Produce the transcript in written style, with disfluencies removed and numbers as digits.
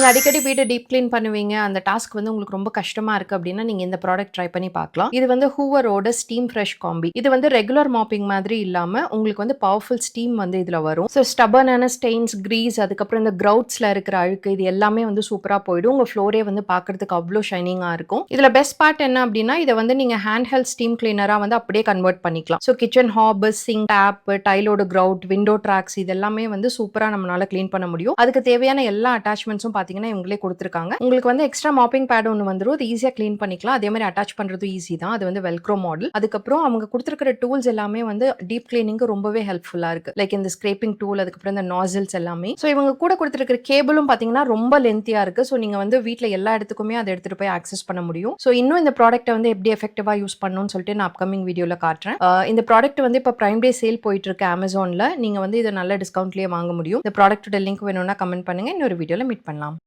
நீங்க அடிக்கடி வீட்ட டீப் கிளீன் பண்ணுவீங்க. அந்த டாஸ்க் வந்து உங்களுக்கு ரொம்ப கஷ்டமா இருக்கு அப்டின்னா, நீங்க இந்த ப்ராடக்ட் ட்ரை பண்ணி பார்க்கலாம். இது வந்து ஹூவரோட ஸ்டீம் ஃப்ரெஷ் காம்பி. இது வந்து ரெகுலர் மாப்பிங் மாதிரி இல்லாம, உங்களுக்கு வந்து பவர்ஃபுல் ஸ்டீம் வந்து இதுல வரும். ஸோ ஸ்டபர்னான ஸ்டெயின்ஸ், கிரீஸ் அதுக்கப்புறம் இந்த கிரவுட்ஸ்ல இருக்கிற அழுக்கு இது எல்லாமே வந்து சூப்பரா போயிடும். உங்க ஃப்ளோரே வந்து பார்க்கறதுக்கு அவ்ளோ ஷைனிங்கா இருக்கும். இதுல பெஸ்ட் பார்ட் என்ன அப்டின்னா, இத வந்து நீங்க ஹேண்ட் ஹெல்ட் ஸ்டீம் கிளீனரா வந்து அப்படியே கன்வெர்ட் பண்ணிக்கலாம். So kitchen hob, sink, tap, டைலோட கிரவுட், விண்டோ ட்ராக்ஸ் இது எல்லாமே வந்து சூப்பரா நம்மளால கிளீன் பண்ண முடியும். அதுக்கு தேவையான எல்லா அட்டாச்மெண்ட்ஸும் பாத்தீங்கன்னா இவங்களே கொடுத்துருக்காங்க. உங்களுக்கு வந்து எக்ஸ்ட்ரா மாப்பிங் பேட் ஒன்று வந்துடும். அது ஈஸியாக க்ளீன் பண்ணிக்கலாம். அதே மாதிரி அட்டாச் பண்ணுறது ஈஸி தான். அது வந்து வெல்க்ரோ மாடல். அதுக்கப்புறம் அவங்க கொடுத்துருக்கிற டூல்ஸ் எல்லாமே வந்து டீப் கிளீனிங்க்கு ரொம்பவே ஹெல்ப்ஃபுல்லாக இருக்கு. லைக் இந்த ஸ்க்ரேப்பிங் டூல், அதுக்கப்புறம் இந்த நாசில்ஸ் எல்லாமே. ஸோ இவங்க கூட கொடுத்துருக்கிற கேபிளும் பார்த்தீங்கன்னா ரொம்ப லென்த்தியாக இருக்கு. ஸோ நீங்க வந்து வீட்டில் எல்லா இடத்துக்குமே அதை எடுத்துட்டு போய் ஆக்சஸ் பண்ண முடியும். ஸோ இன்னும் இந்த ப்ராடக்ட்டை வந்து எப்படி எஃபெக்டிவா யூஸ் பண்ணணும்னு சொல்லிட்டு நான் அப்கமிங் வீடியோல காட்டுறேன். இந்த ப்ராடக்ட் வந்து இப்போ பிரைம் டே சேல் போயிட்டு இருக்கு அமேசான்ல. நீங்க வந்து இதை நல்ல டிஸ்கவுண்ட்லயே வாங்க முடியும். இந்த ப்ராடக்ட்டோட லிங்க் வேணும்னா கமெண்ட் பண்ணுங்க. இன்னொரு வீடியோல மீட் பண்ணலாம்.